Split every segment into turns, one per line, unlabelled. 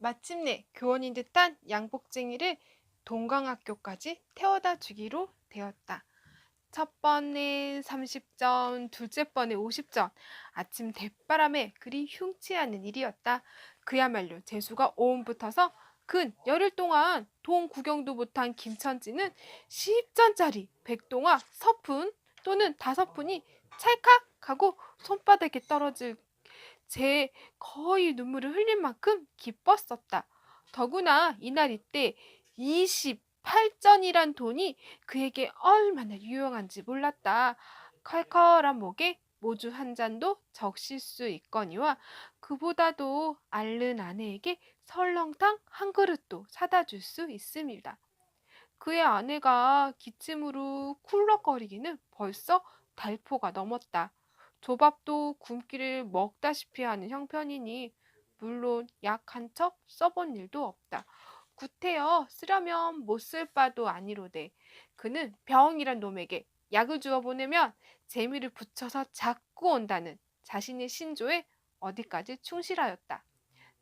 마침내 교원인 듯한 양복쟁이를 동강학교까지 태워다 주기로 되었다. 첫 번엔 30전, 둘째 번에 50전. 아침 대바람에 그리 흉치 않은 일이었다. 그야말로 재수가 온 붙어서 근 열흘 동안 동 구경도 못한 김천지는 10전짜리 백동화 서푼 또는 5푼이 찰칵 하고 손바닥에 떨어질 제 거의 눈물을 흘릴 만큼 기뻤었다. 더구나 이날 이때 28전이란 돈이 그에게 얼마나 유용한지 몰랐다. 컬컬한 목에 모주 한 잔도 적실 수 있거니와 그보다도 앓는 아내에게 설렁탕 한 그릇도 사다 줄 수 있습니다. 그의 아내가 기침으로 쿨럭거리기는 벌써 달포가 넘었다. 조밥도 굶기를 먹다시피 하는 형편이니 물론 약 한 첩 써본 일도 없다. 구태여 쓰려면 못 쓸 바도 아니로되 그는 병이란 놈에게 약을 주어 보내면 재미를 붙여서 잡고 온다는 자신의 신조에 어디까지 충실하였다.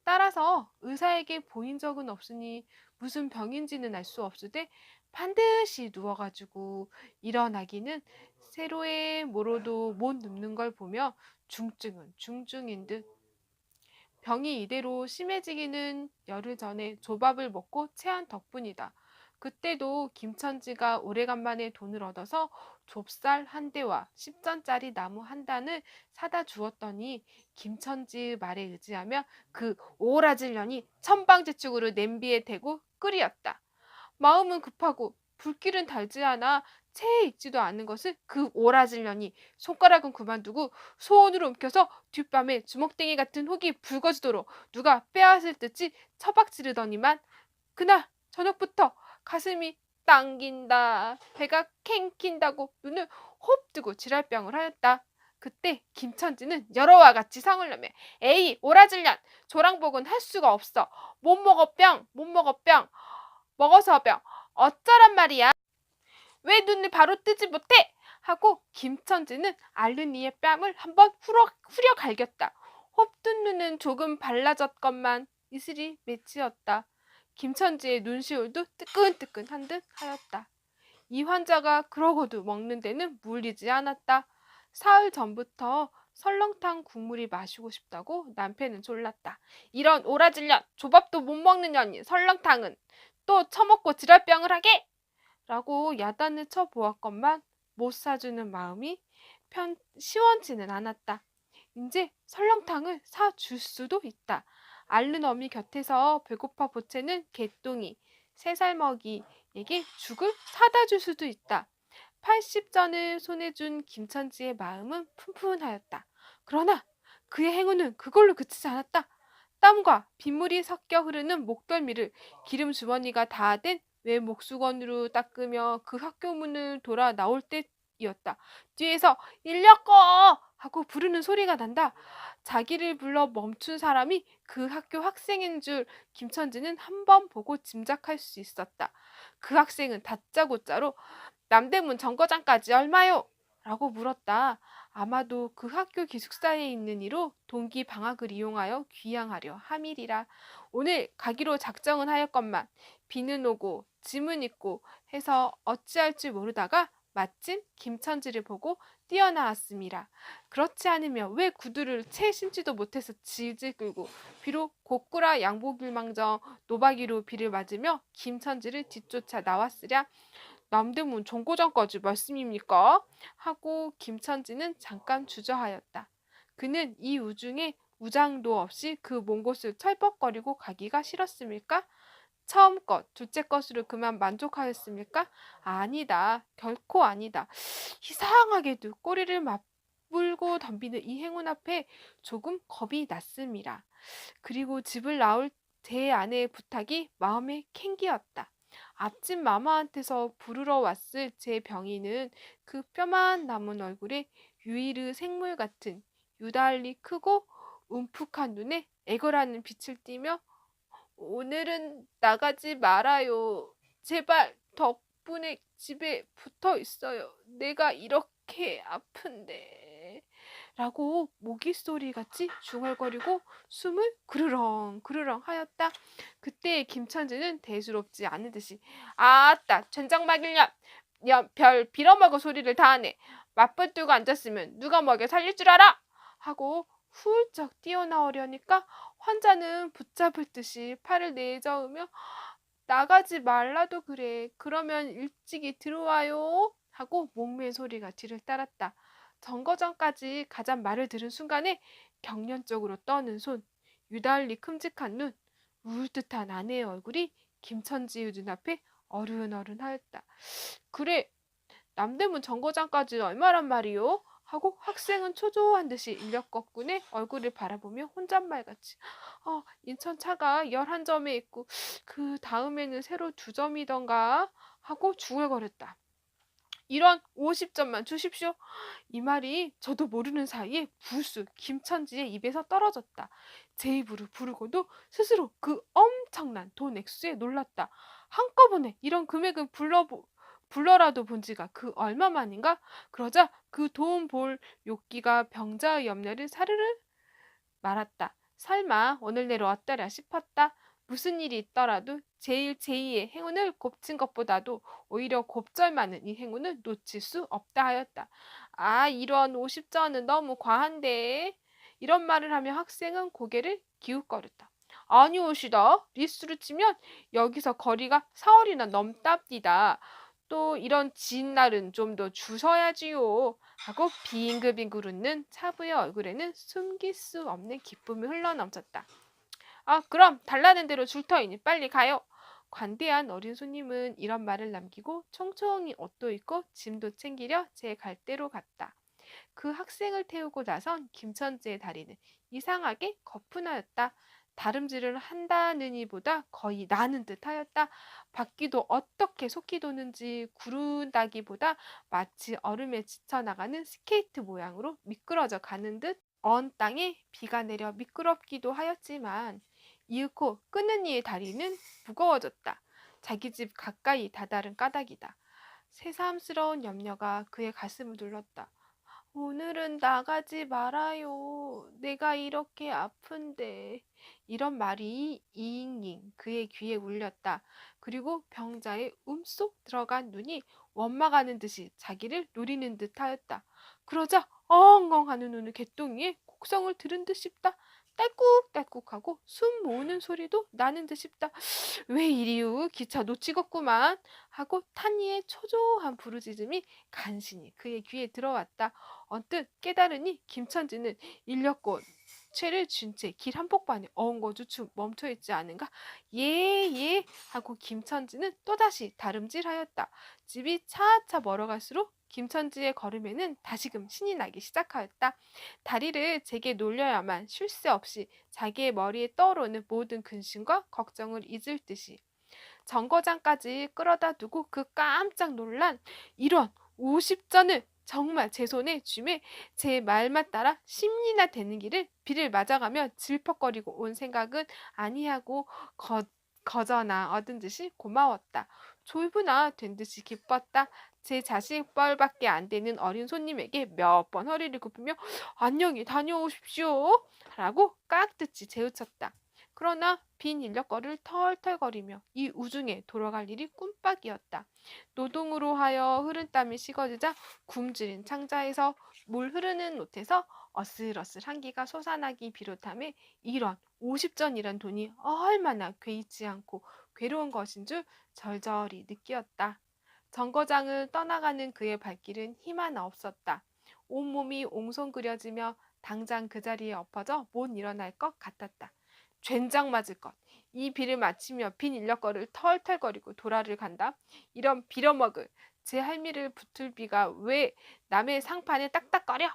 따라서 의사에게 보인 적은 없으니 무슨 병인지는 알 수 없으되 반드시 누워가지고 일어나기는 세로에 모로도 못 눕는 걸 보며 중증은 중증인 듯. 병이 이대로 심해지기는 열흘 전에 조밥을 먹고 체한 덕분이다. 그때도 김천지가 오래간만에 돈을 얻어서 좁쌀 한 대와 10전짜리 나무 한 단을 사다 주었더니 김천지 말에 의지하며 그 오라질 년이 천방지축으로 냄비에 대고 끓이었다. 마음은 급하고 불길은 달지 않아 채에 익지도 않은 것을 그 오라질 년이 손가락은 그만두고 소원으로 움켜서 뒷밤에 주먹댕이 같은 혹이 붉어지도록 누가 빼앗을 듯이 처박지르더니만 그날 저녁부터 가슴이 당긴다, 배가 캥킨다고 눈을 홉 뜨고 지랄병을 하였다. 그때 김천지는 여러와 같이 상을 내며 에이 오라질년 조랑복은 할 수가 없어. 못 먹어 뿅, 못 먹어 뿅, 먹어서 뿅. 어쩌란 말이야. 왜 눈을 바로 뜨지 못해? 하고 김천지는 앓는 이의 뺨을 한번 후려 갈겼다. 홉뜬 눈은 조금 발라졌건만 이슬이 맺히었다. 김천지의 눈시울도 뜨끈뜨끈한 듯 하였다. 이 환자가 그러고도 먹는 데는 물리지 않았다. 사흘 전부터 설렁탕 국물이 마시고 싶다고 남편은 졸랐다. 이런 오라질년, 조밥도 못 먹는 년이 설렁탕은 또 처먹고 지랄병을 하게! 라고 야단을 쳐보았건만 못 사주는 마음이 시원치는 않았다. 이제 설렁탕을 사줄 수도 있다. 앓는 어미 곁에서 배고파 보채는 개똥이, 3살 먹이에게 죽을 사다 줄 수도 있다. 80전을 손에 준 김천지의 마음은 푼푼하였다. 그러나 그의 행운은 그걸로 그치지 않았다. 땀과 빗물이 섞여 흐르는 목덜미를 기름 주머니가 다 된 외 목수건으로 닦으며 그 학교 문을 돌아 나올 때이었다. 뒤에서 인력거! 하고 부르는 소리가 난다. 자기를 불러 멈춘 사람이 그 학교 학생인 줄 김천지는 한 번 보고 짐작할 수 있었다. 그 학생은 다짜고짜로 남대문 정거장까지 얼마요? 라고 물었다. 아마도 그 학교 기숙사에 있는 이로 동기 방학을 이용하여 귀향하려 함이리라. 오늘 가기로 작정은 하였건만 비는 오고 짐은 있고 해서 어찌할 줄 모르다가 마침 김천지를 보고 뛰어나왔습니다. 그렇지 않으면 왜 구두를 채 신지도 못해서 질질 끌고 비록 고꾸라 양복일망정 노박이로 비를 맞으며 김천지를 뒤쫓아 나왔으랴. 남대문 정거장까지 말씀입니까? 하고 김천지는 잠깐 주저하였다. 그는 이 우중에 우장도 없이 그 먼 곳을 철벅거리고 가기가 싫었습니까? 처음 것, 둘째 것으로 그만 만족하였습니까? 아니다. 결코 아니다. 이상하게도 꼬리를 맞불고 덤비는 이 행운 앞에 조금 겁이 났습니다. 그리고 집을 나올 제 아내의 부탁이 마음에 캥기었다. 앞집 마마한테서 부르러 왔을 제 병이는 그 뼈만 남은 얼굴에 유이르 생물 같은 유달리 크고 움푹한 눈에 애걸하는 빛을 띠며 오늘은 나가지 말아요. 제발 덕분에 집에 붙어 있어요. 내가 이렇게 아픈데. 라고 모기 소리같이 중얼거리고 숨을 그르렁 그르렁 하였다. 그때 김천지는 대수롭지 않은 듯이 아따 젠장 막일년 별 빌어먹을 소리를 다 하네. 맞붙들고 앉았으면 누가 먹여 살릴 줄 알아? 하고 훌쩍 뛰어나오려니까 환자는 붙잡을 듯이 팔을 내저으며 나가지 말라도 그래. 그러면 일찍이 들어와요. 하고 목매의 소리가 뒤를 따랐다. 정거장까지 가잔 말을 들은 순간에 경련 쪽으로 떠는 손, 유달리 큼직한 눈, 우울 듯한 아내의 얼굴이 김천지의 눈앞에 어른어른하였다. 그래, 남대문 정거장까지 얼마란 말이요? 하고 학생은 초조한 듯이 인력거꾼의 얼굴을 바라보며 혼잣말같이 인천 차가 11점에 있고 그 다음에는 새로 2점이던가 하고 중얼거렸다. 이런 50점만 주십시오. 이 말이 저도 모르는 사이에 불쑥 김천지의 입에서 떨어졌다. 제 입으로 부르고도 스스로 그 엄청난 돈 액수에 놀랐다. 한꺼번에 이런 금액은 불러라도 본 지가 그 얼마만인가? 그러자 그 돈 볼 욕기가 병자의 염려를 사르르 말았다. 설마 오늘 내로 어떠랴 싶었다. 무슨 일이 있더라도 제일 제2의 행운을 곱친 것보다도 오히려 곱절 많은 이 행운을 놓칠 수 없다 하였다. 아, 이런 50전은 너무 과한데. 이런 말을 하며 학생은 고개를 기웃거렸다. 아니오시다. 리수로 치면 여기서 거리가 4월이나 넘답디다. 또 이런 진 날은 좀 더 주셔야지요. 하고 빙글빙글 웃는 차부의 얼굴에는 숨길 수 없는 기쁨이 흘러넘쳤다. 아, 그럼 달라는 대로 줄 터이니 빨리 가요. 관대한 어린 손님은 이런 말을 남기고 총총히 옷도 입고 짐도 챙기려 제 갈대로 갔다. 그 학생을 태우고 나선 김천지의 다리는 이상하게 거푼하였다. 다름질을 한다느니보다 거의 나는 듯하였다. 바퀴도 어떻게 속히 도는지 구른다기보다 마치 얼음에 지쳐나가는 스케이트 모양으로 미끄러져 가는 듯 언 땅에 비가 내려 미끄럽기도 하였지만 이윽고 끄는 이의 다리는 무거워졌다. 자기 집 가까이 다다른 까닭이다. 새삼스러운 염려가 그의 가슴을 눌렀다. 오늘은 나가지 말아요. 내가 이렇게 아픈데. 이런 말이 잉잉 그의 귀에 울렸다. 그리고 병자의 움쏙 들어간 눈이 원망하는 듯이 자기를 노리는 듯 하였다. 그러자 엉엉 하는 눈을 개똥이에 곡성을 들은 듯 싶다. 딸꾹딸꾹하고 숨 모으는 소리도 나는 듯 싶다. 왜 이리우 기차 놓치겠구만 하고 탄이의 초조한 부르짖음이 간신히 그의 귀에 들어왔다. 언뜻 깨달으니 김천지는 인력거 채를 쥔 채 길 한복판에 어흥거주춤 멈춰있지 않은가? 예 하고 김천지는 또다시 다름질하였다. 집이 차차 멀어갈수록 김천지의 걸음에는 다시금 신이 나기 시작하였다. 다리를 제게 놀려야만 쉴 새 없이 자기의 머리에 떠오르는 모든 근심과 걱정을 잊을 듯이 정거장까지 끌어다 두고 그 깜짝 놀란 이런 50전을 정말 제 손에 쥐매 제 말만 따라 10리나 되는 길을 비를 맞아가며 질퍽거리고 온 생각은 아니하고 거저나 얻은 듯이 고마웠다. 졸부나 된 듯이 기뻤다. 제 자식 뻘밖에 안 되는 어린 손님에게 몇 번 허리를 굽히며 안녕히 다녀오십시오 라고 깍듯이 재우쳤다. 그러나 빈 인력거를 털털거리며 이 우중에 돌아갈 일이 꿈밖이었다. 노동으로 하여 흐른 땀이 식어지자 굶주린 창자에서 물 흐르는 못에서 어슬어슬 한기가 솟아나기 비롯하며 이런 50전이란 돈이 얼마나 괴이치 않고 괴로운 것인 줄 절절히 느끼었다. 정거장을 떠나가는 그의 발길은 힘 하나 없었다. 온몸이 옹송그려지며 당장 그 자리에 엎어져 못 일어날 것 같았다. 젠장 맞을 것. 이 비를 맞추며 빈 인력거를 털털거리고 도라를 간다. 이런 빌어먹을 제 할미를 붙을 비가 왜 남의 상판에 딱딱거려?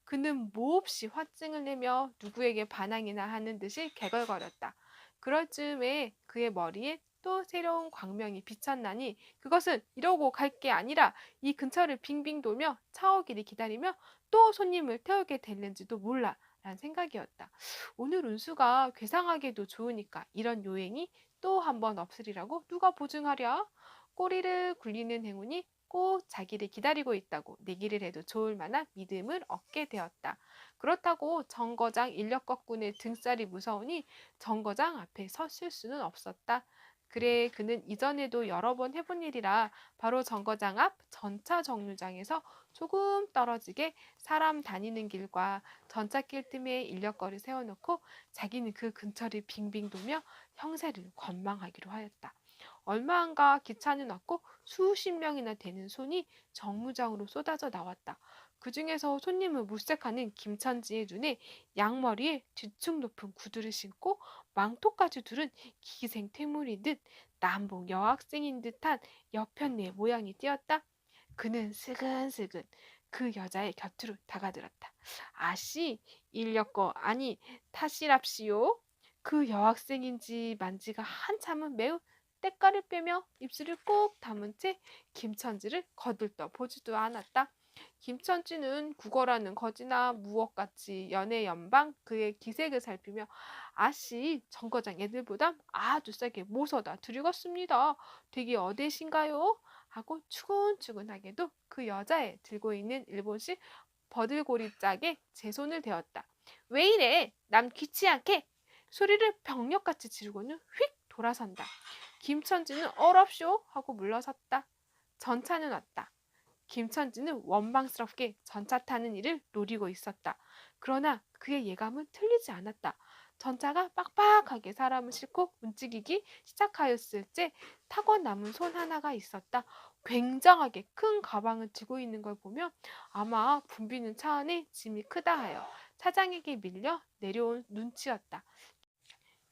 그는 몹시 화증을 내며 누구에게 반항이나 하는 듯이 개걸거렸다. 그럴 즈음에 그의 머리에 또 새로운 광명이 비쳤나니 그것은 이러고 갈 게 아니라 이 근처를 빙빙 돌며 차 오기를 기다리며 또 손님을 태우게 됐는지도 몰라 라는 생각이었다. 오늘 운수가 괴상하게도 좋으니까 이런 요행이 또 한 번 없으리라고 누가 보증하랴? 꼬리를 굴리는 행운이 꼭 자기를 기다리고 있다고 내기를 해도 좋을 만한 믿음을 얻게 되었다. 그렇다고 정거장 인력거꾼의 등살이 무서우니 정거장 앞에 섰을 수는 없었다. 그래 그는 이전에도 여러 번 해본 일이라 바로 정거장 앞 전차 정류장에서 조금 떨어지게 사람 다니는 길과 전차길 틈에 인력거를 세워놓고 자기는 그 근처를 빙빙 돌며 형세를 관망하기로 하였다. 얼마 안가 기차는 왔고 수십 명이나 되는 손이 정류장으로 쏟아져 나왔다. 그 중에서 손님을 물색하는 김천지의 눈에 양머리에 뒤축 높은 구두를 신고 망토까지 두른 기생퇴물인 듯 남봉 여학생인 듯한 여편네 모양이 띄었다. 그는 슬근슬근 그 여자의 곁으로 다가들었다. 아씨, 인력거 아니 타시랍시요. 그 여학생인지 만지가 한참은 매우 때깔을 빼며 입술을 꾹 다문 채 김천지를 거들떠 보지도 않았다. 김천지는 국어라는 거지나 무엇같이 연애 연방 그의 기색을 살피며 아씨 정거장 애들보다 아주 세게 모서다 드리겠습니다. 되게 어디신가요? 하고 추근추근하게도 그 여자애 들고 있는 일본식 버들고리 짝에 제 손을 대었다. 왜 이래? 남 귀치 않게? 소리를 병력같이 지르고는 휙 돌아선다. 김천지는 어랍쇼 하고 물러섰다. 전차는 왔다. 김천지는 원망스럽게 전차 타는 일을 노리고 있었다. 그러나 그의 예감은 틀리지 않았다. 전차가 빡빡하게 사람을 싣고 움직이기 시작하였을 때 타고 남은 손 하나가 있었다. 굉장하게 큰 가방을 들고 있는 걸 보면 아마 붐비는 차 안에 짐이 크다 하여 차장에게 밀려 내려온 눈치였다.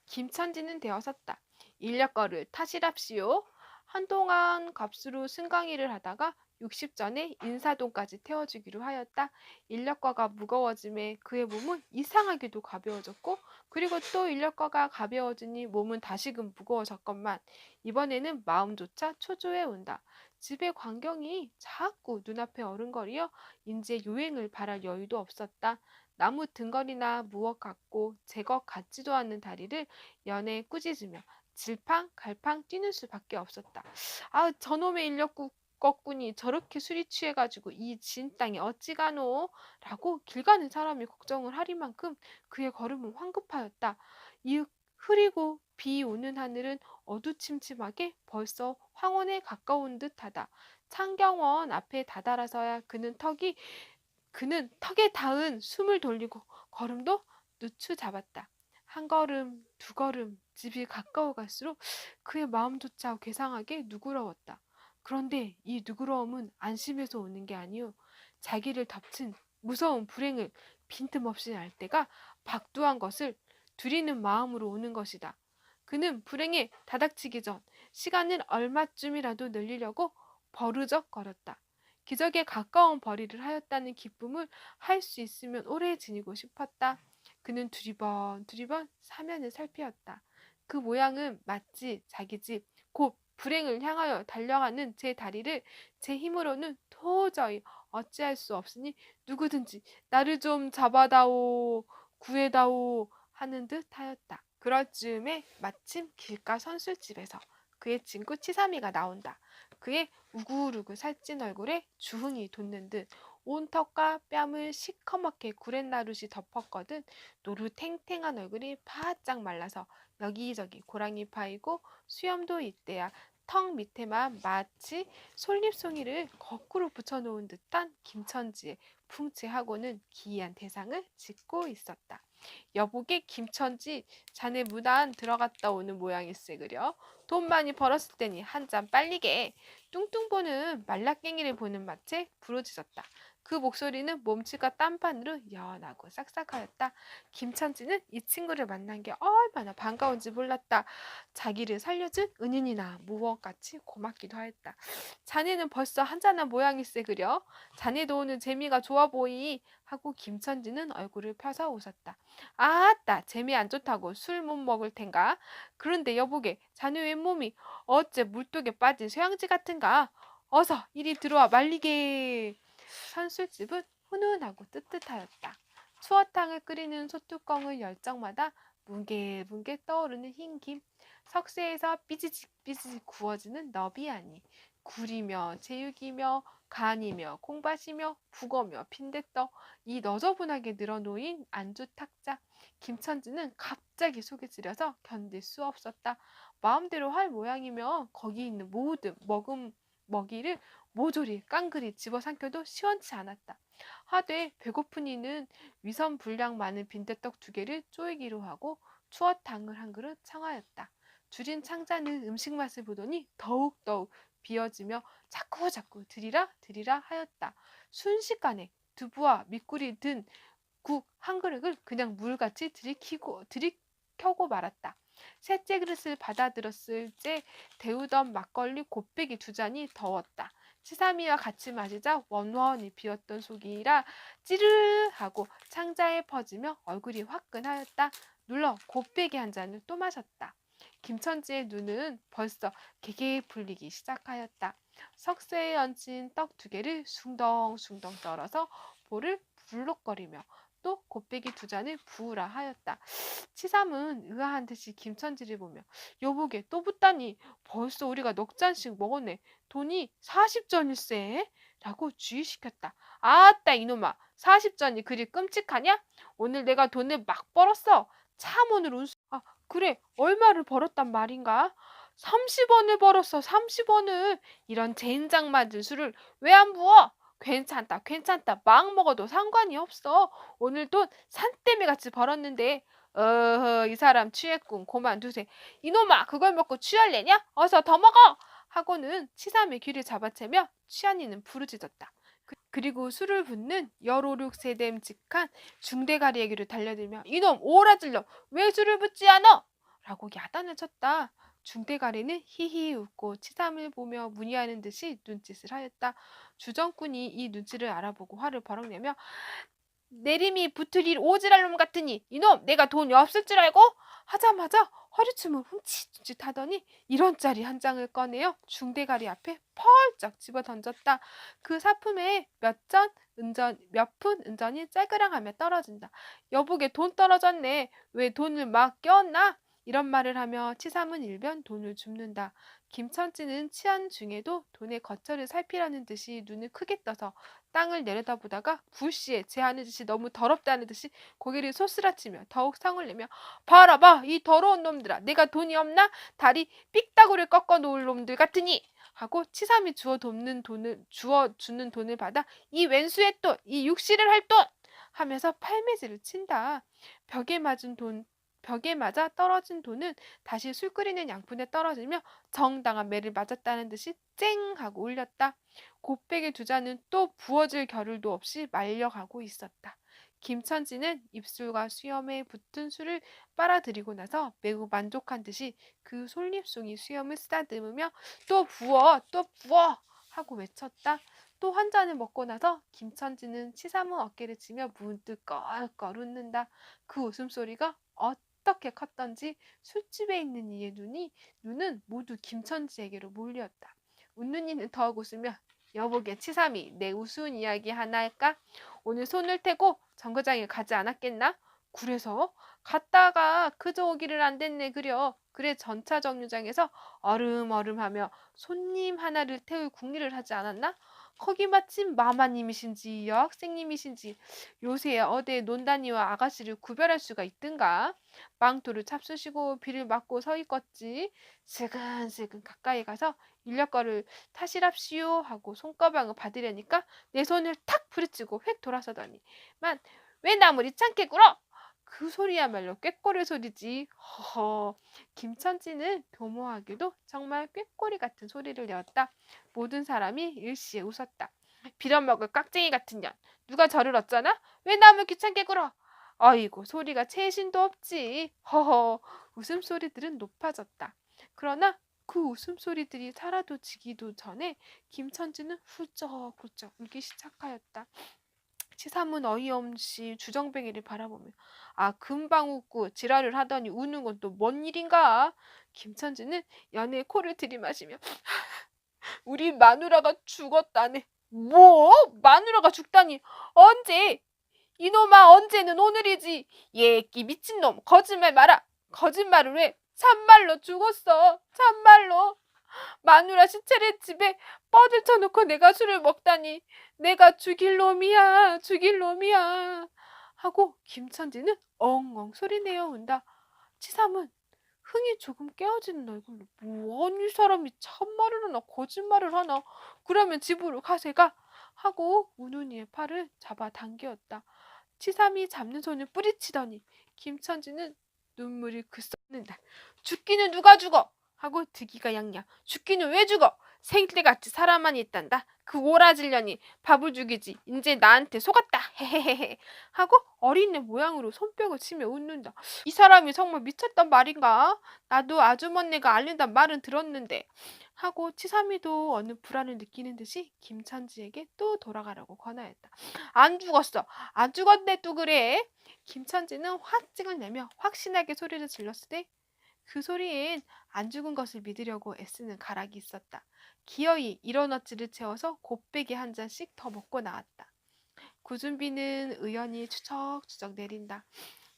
김천지는 되어섰다. 인력거를 타시랍시요. 한동안 값으로 승강이를 하다가 60전에 인사동까지 태워주기로 하였다. 인력거가 무거워짐에 그의 몸은 이상하게도 가벼워졌고 그리고 또 인력거가 가벼워지니 몸은 다시금 무거워졌건만 이번에는 마음조차 초조해 온다. 집의 광경이 자꾸 눈앞에 어른거리어 인제 요행을 바랄 여유도 없었다. 나무 등걸이나 무엇 같고 제것 같지도 않는 다리를 연에 꾸짖으며 질팡갈팡 뛰는 수밖에 없었다. 아, 저놈의 인력국 거꾼이 저렇게 술이 취해가지고 이 진 땅에 어찌 가노? 라고 길 가는 사람이 걱정을 하리만큼 그의 걸음은 황급하였다. 이 흐리고 비 오는 하늘은 어두침침하게 벌써 황혼에 가까운 듯하다. 창경원 앞에 다다라서야 그는 턱에 닿은 숨을 돌리고 걸음도 누추 잡았다. 한 걸음, 두 걸음, 집이 가까워 갈수록 그의 마음조차 괴상하게 누그러웠다. 그런데 이 누그러움은 안심해서 오는 게 아니요. 자기를 덮친 무서운 불행을 빈틈없이 알 때가 박두한 것을 두리는 마음으로 오는 것이다. 그는 불행에 다닥치기 전 시간을 얼마쯤이라도 늘리려고 버르적거렸다. 기적에 가까운 벌이를 하였다는 기쁨을 할 수 있으면 오래 지니고 싶었다. 그는 두리번 사면을 살피었다. 그 모양은 마치 자기 집, 곧 불행을 향하여 달려가는 제 다리를 제 힘으로는 도저히 어찌할 수 없으니 누구든지 나를 좀 잡아다오, 구해다오 하는 듯 하였다. 그럴 즈음에 마침 길가 선술집에서 그의 친구 치사미가 나온다. 그의 우글우글 살찐 얼굴에 주흥이 돋는 듯 온 턱과 뺨을 시커멓게 구렛나룻이 덮었거든 노루탱탱한 얼굴이 바짝 말라서 여기저기 고랑이 파이고 수염도 있대야 턱 밑에만 마치 솔잎송이를 거꾸로 붙여놓은 듯한 김천지의 풍채하고는 기이한 대상을 짓고 있었다. 여보게 김천지 자네 무단 들어갔다 오는 모양일세 그려. 돈 많이 벌었을 테니 한 잔 빨리게. 뚱뚱보는 말라깽이를 보는 맛에 부르짖었다. 그 목소리는 몸치가 딴판으로 연하고 싹싹하였다. 김천지는 이 친구를 만난 게 얼마나 반가운지 몰랐다. 자기를 살려준 은인이나 무엇같이 고맙기도 하였다. 자네는 벌써 한잔한 모양일세 그려. 자네도 오는 재미가 좋아 보이 하고 김천지는 얼굴을 펴서 웃었다. 아따 재미 안 좋다고 술 못 먹을 텐가. 그런데 여보게 자네 왼몸이 어째 물독에 빠진 쇠양지 같은가. 어서 이리 들어와 말리게. 선술집은 훈훈하고 뜨뜻하였다. 추어탕을 끓이는 소뚜껑을 열 적마다 뭉게뭉게 떠오르는 흰김, 석쇠에서 삐지직 삐지직 구워지는 너비아니, 굴이며 제육이며 간이며 콩밭이며 북어며 빈대떡, 이 너저분하게 늘어놓인 안주 탁자. 김천지는 갑자기 속이 쓰려서 견딜 수 없었다. 마음대로 할 모양이면 거기 있는 모든 먹이를 모조리 깡그리 집어삼켜도 시원치 않았다. 하되 배고픈 이는 위선 분량 많은 빈대떡 2개를 쪼이기로 하고 추어탕을 한 그릇 청하였다. 줄인 창자는 음식 맛을 보더니 더욱더욱 비어지며 자꾸자꾸 드리라 드리라 하였다. 순식간에 두부와 밑꿀이 든 국 한 그릇을 그냥 물같이 들이켜고 말았다. 셋째 그릇을 받아들었을 때 데우던 막걸리 곱빼기 2잔이 더웠다. 치삼이와 같이 마시자 원원히 비었던 속이라 찌르하고 창자에 퍼지며 얼굴이 화끈하였다. 눌러 곱빼기 한 잔을 또 마셨다. 김천지의 눈은 벌써 개개 불리기 시작하였다. 석쇠에 얹힌 떡 2개를 숭덩숭덩 떨어서 볼을 불룩거리며 또 곱빼기 2잔을 부으라 하였다. 치삼은 의아한 듯이 김천지를 보며 여보게 또 붓다니 벌써 우리가 넉 잔씩 먹었네. 돈이 40전일세? 라고 주의시켰다. 아따 이놈아, 40전이 그리 끔찍하냐? 오늘 내가 돈을 막 벌었어. 참 오늘 그래, 얼마를 벌었단 말인가? 30원을 벌었어, 30원을. 이런 젠장 맞은 술을 왜 안 부어? 괜찮다, 괜찮다. 막 먹어도 상관이 없어. 오늘 돈 산더미 같이 벌었는데. 이 사람 취했군. 그만두세. 이놈아, 그걸 먹고 취할래냐? 어서 더 먹어! 하고는 치삼의 귀를 잡아채며 취한이는 부르짖었다. 그리고 술을 붓는 열오륙세됨직한 중대가리에게로 달려들며 이놈 오라질러 왜 술을 붓지 않아? 라고 야단을 쳤다. 중대가리는 히히 웃고 치삼을 보며 문의하는 듯이 눈짓을 하였다. 주정꾼이 이 눈치를 알아보고 화를 버럭내며 내림이 붙을 오지랄 놈 같으니 이놈 내가 돈이 없을 줄 알고? 하자마자 허리춤을 훔칫훔칫 하더니 1원짜리 한 장을 꺼내어 중대가리 앞에 펄쩍 집어 던졌다. 그 사품에 몇 푼 은전이 짤그랑하며 떨어진다. 여보게 돈 떨어졌네. 왜 돈을 막 껴왔나? 이런 말을 하며 치삼은 일변 돈을 줍는다. 김천지는 취한 중에도 돈의 거처를 살피려는 듯이 눈을 크게 떠서 땅을 내려다보다가 불시에 제 하는 짓이 너무 더럽다는 듯이 고개를 소스라치며 더욱 성을 내며 봐라봐 이 더러운 놈들아 내가 돈이 없나? 다리 삑다구를 꺾어 놓을 놈들 같으니 하고 치삼이 주어주는 돈을 받아 이 왼수의 돈, 이 육시를 할 돈 하면서 팔매질을 친다. 벽에 맞아 떨어진 돈은 다시 술 끓이는 양푼에 떨어지며 정당한 매를 맞았다는 듯이 쨍 하고 울렸다. 곱빼기 2잔은 또 부어질 겨를도 없이 말려가고 있었다. 김천지는 입술과 수염에 붙은 술을 빨아들이고 나서 매우 만족한 듯이 그 솔잎송이 수염을 쓰다듬으며 또 부어 또 부어 하고 외쳤다. 또 한 잔을 먹고 나서 김천지는 치삼의 어깨를 치며 문득 껄껄 웃는다. 그 웃음소리가 어떻게 컸던지 술집에 있는 이의 눈은 모두 김천지에게로 몰렸다. 웃는 이는 더욱 웃으며 여보게 치삼이 내 우스운 이야기 하나 할까? 오늘 손을 태고 정거장에 가지 않았겠나? 그래서 갔다가 그저 오기를 안 됐네 그려. 그래 전차 정류장에서 얼음얼음하며 손님 하나를 태울 궁리를 하지 않았나? 거기 마침 마마님이신지 여학생님이신지 요새 어디 논다니와 아가씨를 구별할 수가 있든가? 망토를 잡수시고 비를 맞고 서 있겠지. 슬근슬근 가까이 가서 인력거를 타시랍시오 하고 손가방을 받으려니까 내 손을 탁 부딪히고 휙 돌아서더니만 왜 나무를 이창게 굴어? 그 소리야말로 꾀꼬리 소리지. 허허. 김천지는 교모하게도 정말 꾀꼬리 같은 소리를 내었다. 모든 사람이 일시에 웃었다. 빌어먹을 깍쟁이 같은 년. 누가 저를 어쩌나? 왜 나무 귀찮게 굴어? 아이고 소리가 채신도 없지. 허허. 웃음소리들은 높아졌다. 그러나 그 웃음소리들이 사라지기도 전에 김천지는 훌쩍훌쩍 울기 시작하였다. 치삼은 어이없이 주정뱅이를 바라보며 금방 웃고 지랄을 하더니 우는 건 또 뭔 일인가? 김천지는 연애 코를 들이마시며 우리 마누라가 죽었다네. 뭐? 마누라가 죽다니? 언제? 이놈아 언제는 오늘이지. 예끼 미친놈 거짓말 마라. 거짓말을 왜? 참말로 죽었어. 참말로. 마누라 시체를 집에 뻗을쳐놓고 내가 술을 먹다니 내가 죽일 놈이야, 죽일 놈이야 하고 김천지는 엉엉 소리내어 온다. 치삼은 흥이 조금 깨어지는 얼굴로 뭐하니 이 사람이 참말을 하나 거짓말을 하나 그러면 집으로 가세가 하고 우눈이의 팔을 잡아 당겼다. 치삼이 잡는 손을 뿌리치더니 김천지는 눈물이 글썽는다. 죽기는 누가 죽어? 하고 득이가 양양. 죽기는 왜 죽어? 생떼같이 사람만 있단다. 그 오라질년이 밥을 죽이지. 이제 나한테 속았다. 헤헤헤헤 하고 어린애 모양으로 손뼉을 치며 웃는다. 이 사람이 정말 미쳤단 말인가? 나도 아주머니가 알린단 말은 들었는데 하고 치삼이도 어느 불안을 느끼는 듯이 김천지에게 또 돌아가라고 권하였다. 안 죽었어. 안 죽었네 또 그래. 김천지는 화증을 내며 확신하게 소리를 질렀으되 그 소리엔 안 죽은 것을 믿으려고 애쓰는 가락이 있었다. 기어이 일어너찌를 채워서 곱빼기 한 잔씩 더 먹고 나왔다. 구준비는 의연히 추적추적 내린다.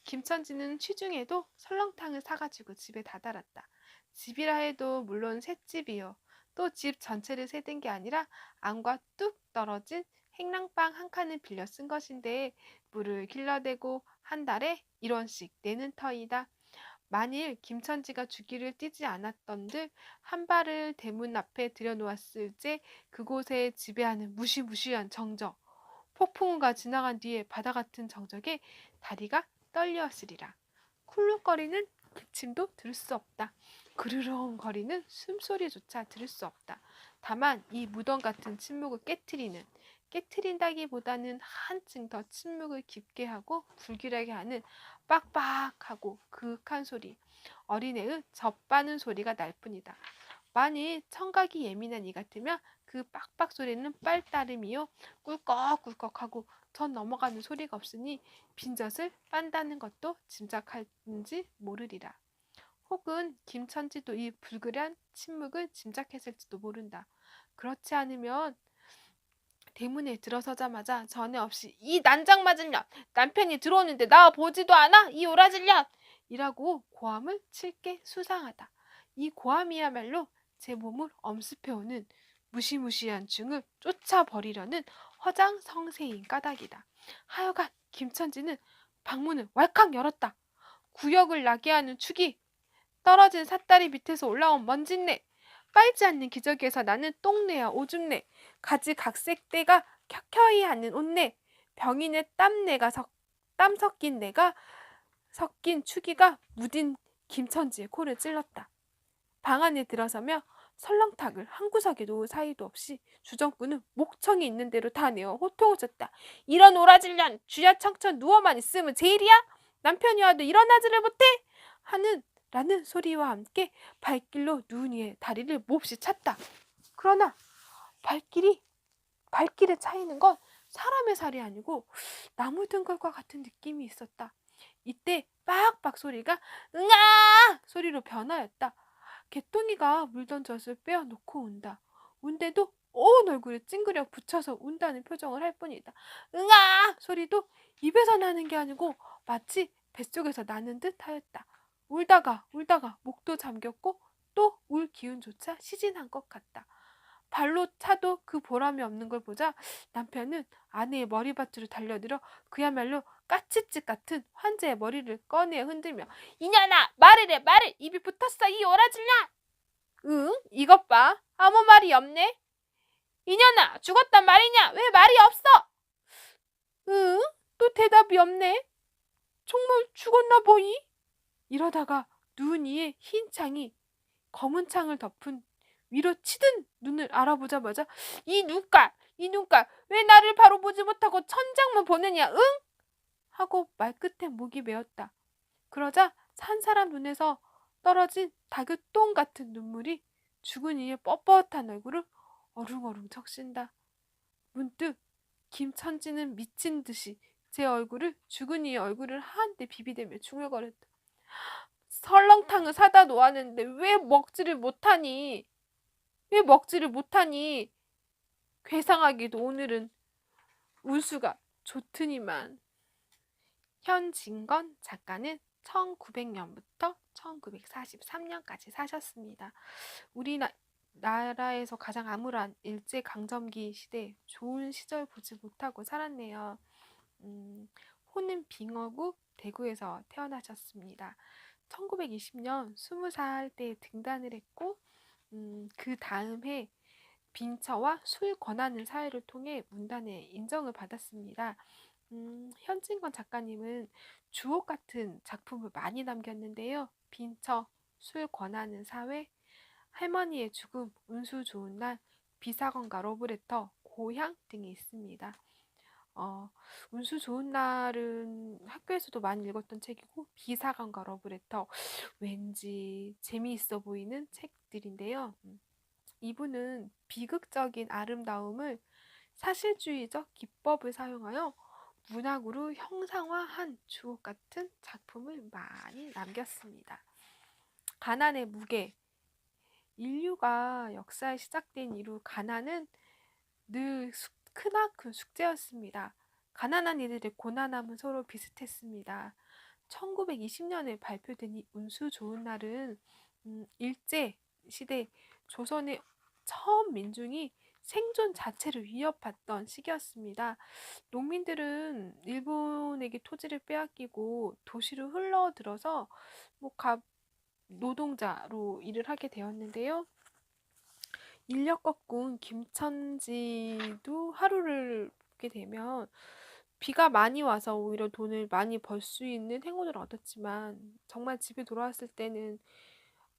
김천지는 취중에도 설렁탕을 사가지고 집에 다다랐다. 집이라 해도 물론 셋집이요. 또 집 전체를 세댄 게 아니라 안과 뚝 떨어진 행랑방 한 칸을 빌려 쓴 것인데 물을 길러대고 한 달에 1원씩 내는 터이다. 만일 김천지가 주기를 띄지 않았던들 한 발을 대문 앞에 들여놓았을제 그곳에 지배하는 무시무시한 정적, 폭풍우가 지나간 뒤에 바다 같은 정적에 다리가 떨렸으리라. 쿨룩거리는 기침도 들을 수 없다. 그르렁거리는 숨소리조차 들을 수 없다. 다만 이 무덤 같은 침묵을 깨트린다기보다는 한층 더 침묵을 깊게 하고 불길하게 하는 빡빡하고 그윽한 소리, 어린애의 젖바는 소리가 날 뿐이다. 만일 청각이 예민한 이 같으면 그 빡빡 소리는 빨따름이요 꿀꺽꿀꺽하고 전 넘어가는 소리가 없으니 빈젖을 빤다는 것도 짐작할지 모르리라. 혹은 김천지도 이 불길한 침묵을 짐작했을지도 모른다. 그렇지 않으면 대문에 들어서자마자 전에 없이 이 난장 맞은 년 남편이 들어오는데 나와 보지도 않아 이 오라질 년 이라고 고함을 칠게 수상하다. 이 고함이야말로 제 몸을 엄습해오는 무시무시한 중을 쫓아버리려는 허장성세인 까닭이다. 하여간 김천지는 방문을 왈칵 열었다. 구역을 나게 하는 축이 떨어진 삿다리 밑에서 올라온 먼지내 빨지 않는 기저귀에서 나는 똥내야 오줌내 가지 각색대가 켜켜이 하는 옷내 병인의 땀 섞인 내가 섞인 추기가 무딘 김천지의 코를 찔렀다. 방 안에 들어서며 설렁탕을 한 구석에 놓을 사이도 없이 주정꾼은 목청이 있는 대로 다 내어 호통을 쳤다. 이런 오라질년 주야청천 누워만 있으면 제일이야? 남편이 와도 일어나지를 못해? 하는 라는 소리와 함께 발길로 눈 위에 다리를 몹시 찼다. 그러나 발길에 차이는 건 사람의 살이 아니고 나무 등걸과 같은 느낌이 있었다. 이때 빡빡 소리가 응아 소리로 변하였다. 개똥이가 물던 젖을 빼어놓고 운다. 운데도 온 얼굴에 찡그려 붙여서 운다는 표정을 할 뿐이다. 응아 소리도 입에서 나는 게 아니고 마치 뱃속에서 나는 듯 하였다. 울다가 목도 잠겼고 또 울 기운조차 시진한 것 같다. 발로 차도 그 보람이 없는 걸 보자 남편은 아내의 머리밭으로 달려들어 그야말로 까치집 같은 환자의 머리를 꺼내 흔들며 이년아 말을 해 말을 입이 붙었어 이 오라질냐 응 이것 봐 아무 말이 없네 이년아 죽었단 말이냐 왜 말이 없어 응 또 대답이 없네 정말 죽었나 보이 이러다가 눈 위에 흰 창이 검은 창을 덮은 위로 치든 눈을 알아보자마자 이 눈깔 왜 나를 바로 보지 못하고 천장만 보느냐 응? 하고 말끝에 목이 메었다. 그러자 산 사람 눈에서 떨어진 닭의 똥 같은 눈물이 죽은 이의 뻣뻣한 얼굴을 어룽어룽 적신다. 문득 김천지는 미친 듯이 제 얼굴을 죽은 이의 얼굴을 한데 비비대며 중얼거렸다. 설렁탕을 사다 놓았는데 왜 먹지를 못하니? 괴상하게도 오늘은 운수가 좋더니만. 현진건 작가는 1900년부터 1943년까지 사셨습니다. 나라에서 가장 암울한 일제강점기 시대 좋은 시절 보지 못하고 살았네요. 음, 호는 빙어구 대구에서 태어나셨습니다. 1920년 20살 때 등단을 했고 그 다음 해 빙처와 술 권하는 사회를 통해 문단의 인정을 받았습니다. 현진건 작가님은 주옥 같은 작품을 많이 남겼는데요. 빈처, 술 권하는 사회, 할머니의 죽음, 운수 좋은 날, 비사건과 러브레터, 고향 등이 있습니다. 어, 운수 좋은 날은 학교에서도 많이 읽었던 책이고, 비사건과 러브레터, 왠지 재미있어 보이는 책들인데요. 이분은 비극적인 아름다움을 사실주의적 기법을 사용하여 문학으로 형상화한 주옥 같은 작품을 많이 남겼습니다. 가난의 무게. 인류가 역사에 시작된 이후 가난은 늘 크나큰 숙제였습니다. 가난한 이들의 고난함은 서로 비슷했습니다. 1920년에 발표된 이 운수 좋은 날은 일제 시대 조선의 처음 민중이 생존 자체를 위협받던 시기였습니다. 농민들은 일본에게 토지를 빼앗기고 도시로 흘러들어서 뭐 노동자로 일을 하게 되었는데요. 인력 거꾼 김천지도 하루를 보게 되면 비가 많이 와서 오히려 돈을 많이 벌 수 있는 행운을 얻었지만 정말 집에 돌아왔을 때는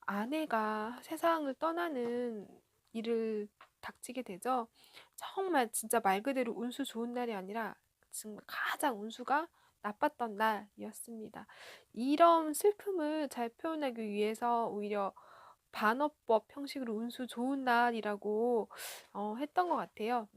아내가 세상을 떠나는 일을 닥치게 되죠. 정말 진짜 말 그대로 운수 좋은 날이 아니라 정말 가장 운수가 나빴던 날이었습니다. 이런 슬픔을 잘 표현하기 위해서 오히려 반어법 형식으로 운수 좋은 날이라고 했던 것 같아요.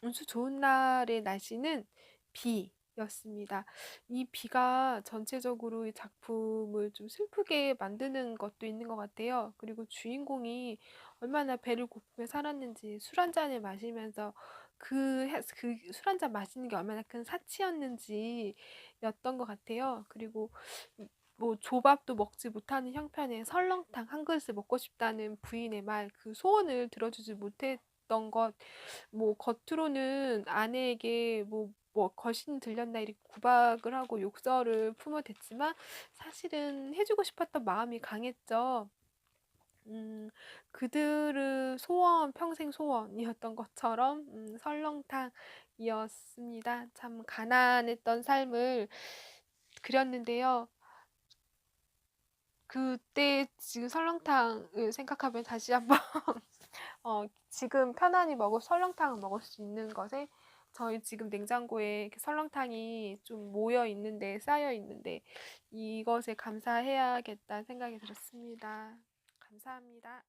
운수 좋은 날의 날씨는 비였습니다. 이 비가 전체적으로 이 작품을 좀 슬프게 만드는 것도 있는 것 같아요. 그리고 주인공이 얼마나 배를 고프게 살았는지 술 한 잔을 마시면서 그 술 한 잔 마시는 게 얼마나 큰 사치였는지 였던 것 같아요. 그리고 뭐 조밥도 먹지 못하는 형편에 설렁탕 한 그릇을 먹고 싶다는 부인의 말, 그 소원을 들어주지 못했던 것, 뭐 겉으로는 아내에게 뭐 거신 들렸나 이렇게 구박을 하고 욕설을 품어댔지만 사실은 해주고 싶었던 마음이 강했죠. 그들의 소원, 평생 소원이었던 것처럼 설렁탕이었습니다. 참 가난했던 삶을 그렸는데요. 그때 지금 설렁탕을 생각하면 다시 한번 지금 편안히 설렁탕을 먹을 수 있는 것에 저희 지금 냉장고에 이렇게 설렁탕이 좀 모여 있는데 쌓여 있는데 이것에 감사해야겠다는 생각이 들었습니다. 감사합니다.